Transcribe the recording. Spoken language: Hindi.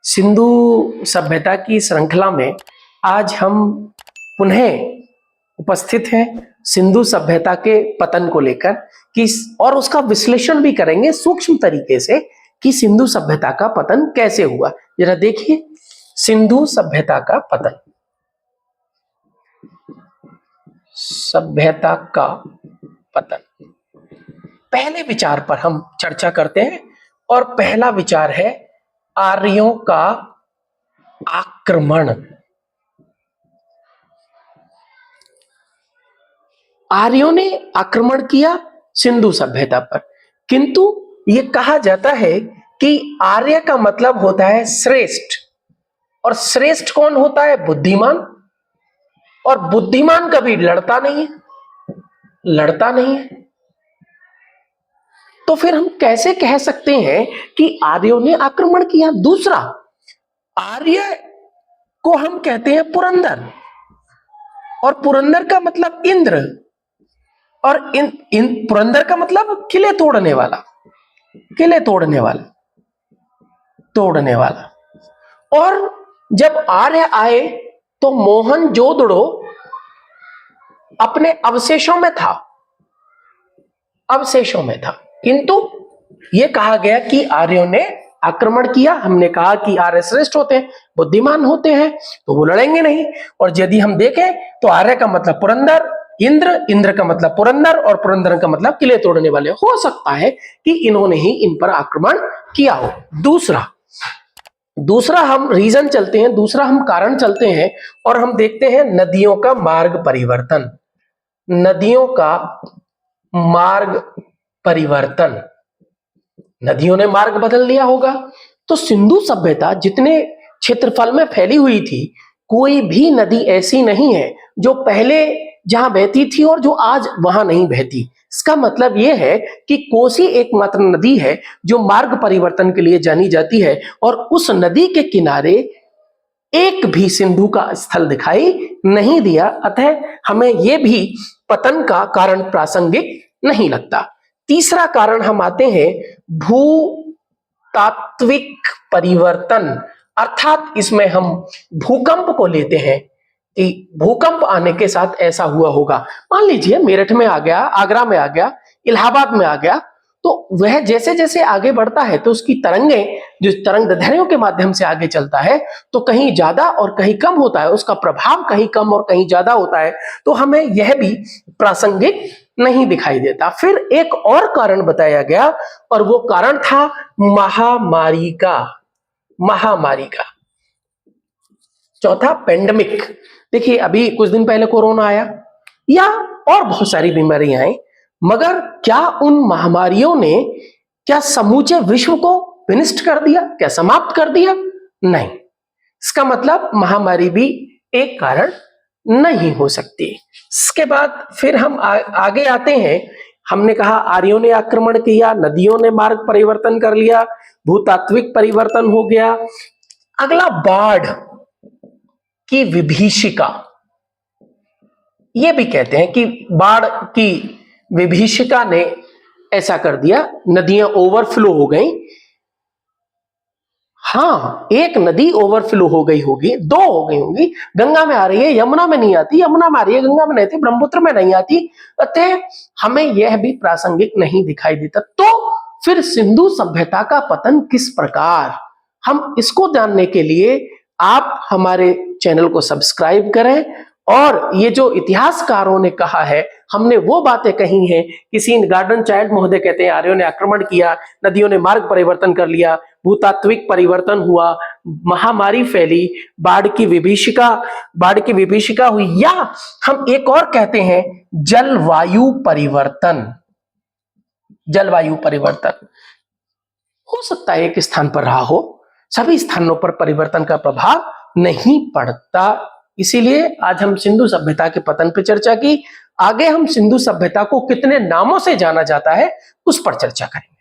सिंधु सभ्यता की श्रृंखला में आज हम पुनः उपस्थित हैं सिंधु सभ्यता के पतन को लेकर कि और उसका विश्लेषण भी करेंगे सूक्ष्म तरीके से कि सिंधु सभ्यता का पतन कैसे हुआ। जरा देखिए सिंधु सभ्यता का पतन। सभ्यता का पतन, पहले विचार पर हम चर्चा करते हैं और पहला विचार है आर्यों का आक्रमण। आर्यों ने आक्रमण किया सिंधु सभ्यता पर, किंतु यह कहा जाता है कि आर्य का मतलब होता है श्रेष्ठ, और श्रेष्ठ कौन होता है? बुद्धिमान, और बुद्धिमान कभी लड़ता नहीं है। तो फिर हम कैसे कह सकते हैं कि आर्यों ने आक्रमण किया? दूसरा, आर्य को हम कहते हैं पुरंदर, और पुरंदर का मतलब इंद्र, और इन पुरंदर का मतलब किले तोड़ने वाला। और जब आर्य आए तो मोहनजोदड़ो अपने अवशेषों में था, किंतु यह कहा गया कि आर्यों ने आक्रमण किया। हमने कहा कि आर्य श्रेष्ठ होते हैं, बुद्धिमान होते हैं, तो वो लड़ेंगे नहीं। और यदि हम देखें तो आर्य का मतलब पुरंदर, इंद्र का मतलब पुरंदर, और पुरंदर का मतलब किले तोड़ने वाले। हो सकता है कि इन्होंने ही इन पर आक्रमण किया हो। दूसरा हम रीजन चलते हैं, दूसरा हम कारण चलते हैं और हम देखते हैं नदियों का मार्ग परिवर्तन। नदियों ने मार्ग बदल लिया होगा। तो सिंधु सभ्यता जितने क्षेत्रफल में फैली हुई थी, कोई भी नदी ऐसी नहीं है जो पहले जहां बहती थी और जो आज वहां नहीं बहती। इसका मतलब यह है कि कोसी एकमात्र नदी है जो मार्ग परिवर्तन के लिए जानी जाती है, और उस नदी के किनारे एक भी सिंधु का स्थल दिखाई नहीं दिया। अतः हमें यह भी पतन का कारण प्रासंगिक नहीं लगता। तीसरा कारण हम आते हैं भूतात्विक परिवर्तन, अर्थात इसमें हम भूकंप को लेते हैं कि भूकंप आने के साथ ऐसा हुआ होगा। मान लीजिए मेरठ में आ गया, आगरा में आ गया, इलाहाबाद में आ गया, तो वह जैसे जैसे आगे बढ़ता है तो उसकी तरंगें जो तरंग दैर्ध्यों के माध्यम से आगे चलता है तो कहीं ज्यादा और कहीं कम होता है, उसका प्रभाव कहीं कम और कहीं ज्यादा होता है, तो हमें यह भी प्रासंगिक नहीं दिखाई देता। फिर एक और कारण बताया गया और वो कारण था महामारी का। चौथा पेंडेमिक। देखिए अभी कुछ दिन पहले कोरोना आया या और बहुत सारी बीमारियां आई, मगर क्या उन महामारियों ने क्या समूचे विश्व को विनष्ट कर दिया? क्या समाप्त कर दिया? नहीं। इसका मतलब महामारी भी एक कारण नहीं हो सकती। इसके बाद फिर हम आगे आते हैं। हमने कहा आर्यों ने आक्रमण किया, नदियों ने मार्ग परिवर्तन कर लिया, भूतात्विक परिवर्तन हो गया। अगला बाढ़ की विभीषिका। यह भी कहते हैं कि बाढ़ की विभीषिका ने ऐसा कर दिया, नदियां ओवरफ्लो हो गई। हाँ, एक नदी ओवरफ्लो हो गई होगी, दो हो गई होंगी। गंगा में आ रही है, यमुना में नहीं आती, यमुना में आ रही है, गंगा में नहीं आती, ब्रह्मपुत्र में नहीं आती। अतः हमें यह भी प्रासंगिक नहीं दिखाई देता। तो फिर सिंधु सभ्यता का पतन किस प्रकार, हम इसको जानने के लिए आप हमारे चैनल को सब्सक्राइब करें। और ये जो इतिहासकारों ने कहा है, हमने वो बातें कही हैं कि सी गार्डन चाइल्ड महोदय कहते हैं आर्यों ने आक्रमण किया, नदियों ने मार्ग परिवर्तन कर लिया, भूतात्विक परिवर्तन हुआ, महामारी फैली, बाढ़ की विभीषिका हुई, या हम एक और कहते हैं जलवायु परिवर्तन। हो सकता है एक स्थान पर रहा हो, सभी स्थानों पर परिवर्तन का प्रभाव नहीं पड़ता। इसीलिए आज हम सिंधु सभ्यता के पतन पर चर्चा की। आगे हम सिंधु सभ्यता को कितने नामों से जाना जाता है उस पर चर्चा करेंगे।